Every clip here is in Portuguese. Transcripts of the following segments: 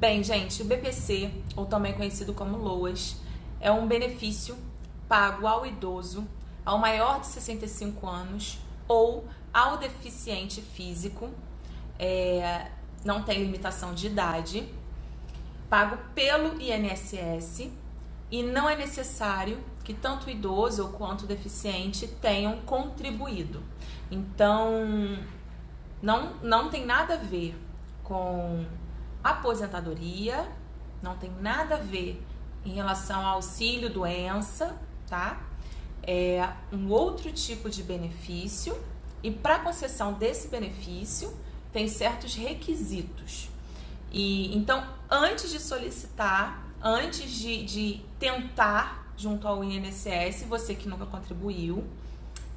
Bem, gente, o BPC, ou também conhecido como LOAS, é um benefício pago ao idoso, ao maior de 65 anos ou ao deficiente físico, não tem limitação de idade, pago pelo INSS, e não é necessário que tanto o idoso quanto o deficiente tenham contribuído. Então, não tem nada a ver com aposentadoria, não tem nada a ver em relação ao auxílio-doença, tá? É um outro tipo de benefício, e para concessão desse benefício tem certos requisitos. E então, antes de solicitar, antes de tentar junto ao INSS, você que nunca contribuiu,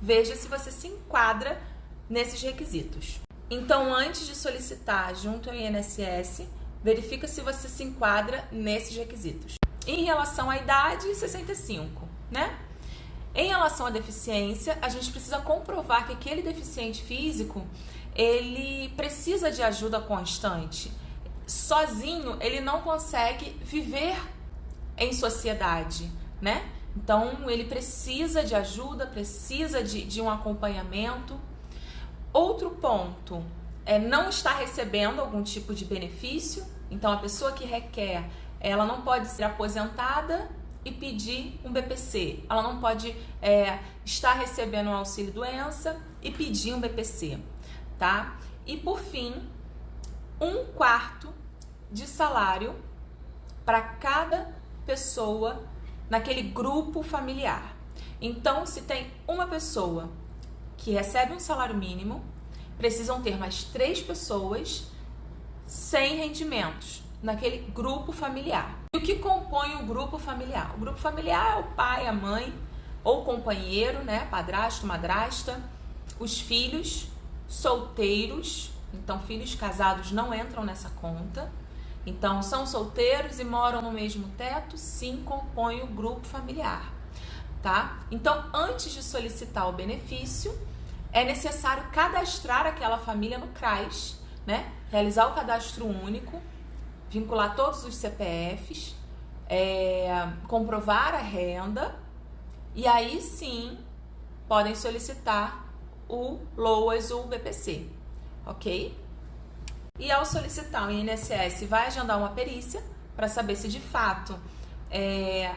veja se você se enquadra nesses requisitos. Então, antes de solicitar junto ao INSS, verifica se você se enquadra nesses requisitos. Em relação à idade, 65, né? Em relação à deficiência, a gente precisa comprovar que aquele deficiente físico, ele precisa de ajuda constante. Sozinho, ele não consegue viver em sociedade, né? Então, ele precisa de ajuda, precisa de um acompanhamento. Outro ponto é não estar recebendo algum tipo de benefício. Então, a pessoa que requer, ela não pode ser aposentada e pedir um BPC. Ela não pode estar recebendo um auxílio-doença e pedir um BPC, tá? E, por fim, 1/4 de salário para cada pessoa naquele grupo familiar. Então, se tem uma pessoa que recebe um salário mínimo, precisam ter mais 3 pessoas sem rendimentos naquele grupo familiar. E o que compõe o grupo familiar? O grupo familiar é o pai, a mãe, ou companheiro, né? Padrasto, madrasta, os filhos solteiros. Então, filhos casados não entram nessa conta. Então, são solteiros e moram no mesmo teto, sim, compõem o grupo familiar, tá? Então, antes de solicitar o benefício, é necessário cadastrar aquela família no CRAS, né? Realizar o cadastro único, vincular todos os CPFs, comprovar a renda, e aí sim podem solicitar o LOAS ou o BPC, ok? E ao solicitar o INSS, vai agendar uma perícia para saber se de fato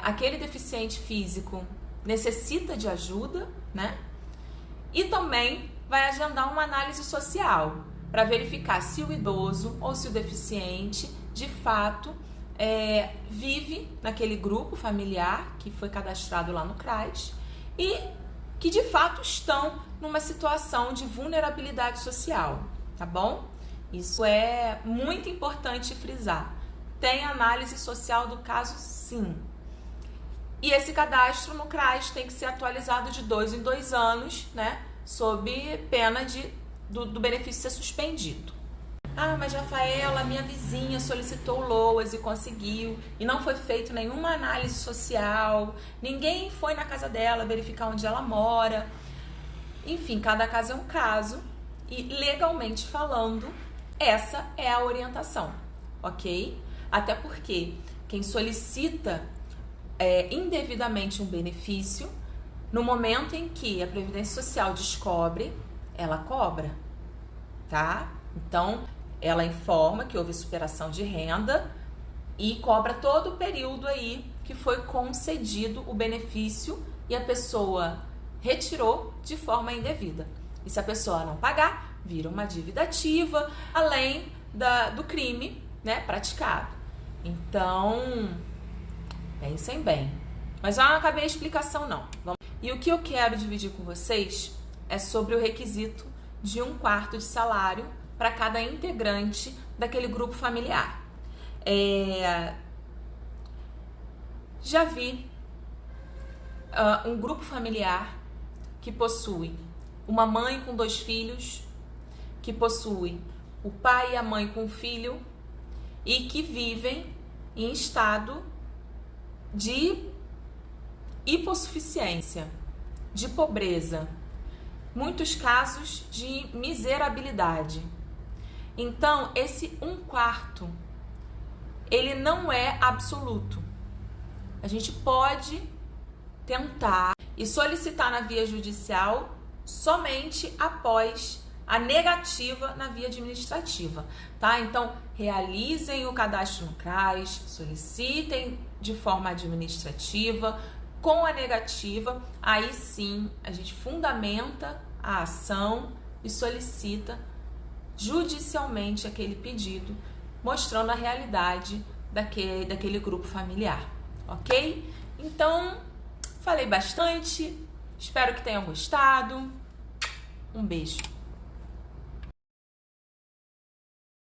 aquele deficiente físico necessita de ajuda, né? E também vai agendar uma análise social para verificar se o idoso ou se o deficiente de fato vive naquele grupo familiar que foi cadastrado lá no CRAS e que de fato estão numa situação de vulnerabilidade social, tá bom? Isso é muito importante frisar. Tem análise social do caso, sim. E esse cadastro no CRAS tem que ser atualizado de 2 em 2 anos, né? Sob pena do benefício ser suspendido. Ah, mas Rafaela, minha vizinha solicitou o LOAS e conseguiu, e não foi feita nenhuma análise social, ninguém foi na casa dela verificar onde ela mora. Enfim, cada caso é um caso, e legalmente falando, essa é a orientação, ok? Até porque quem solicita indevidamente um benefício, no momento em que a Previdência Social descobre, ela cobra, tá? Então, ela informa que houve superação de renda e cobra todo o período aí que foi concedido o benefício e a pessoa retirou de forma indevida. E se a pessoa não pagar, vira uma dívida ativa, além do crime, né, praticado. Então, pensem bem. Mas eu não acabei a explicação, não. E o que eu quero dividir com vocês é sobre o requisito de 1/4 de salário para cada integrante daquele grupo familiar. Já vi um grupo familiar que possui uma mãe com 2 filhos, que possui o pai e a mãe com um filho e que vivem em estado de hipossuficiência, de pobreza, muitos casos de miserabilidade. Então, esse 1/4 ele não é absoluto. A gente pode tentar e solicitar na via judicial somente após a negativa na via administrativa, tá? Então, realizem o cadastro no CRAS, solicitem de forma administrativa. Com a negativa, aí sim a gente fundamenta a ação e solicita judicialmente aquele pedido, mostrando a realidade daquele grupo familiar, ok? Então, falei bastante, espero que tenham gostado. Um beijo.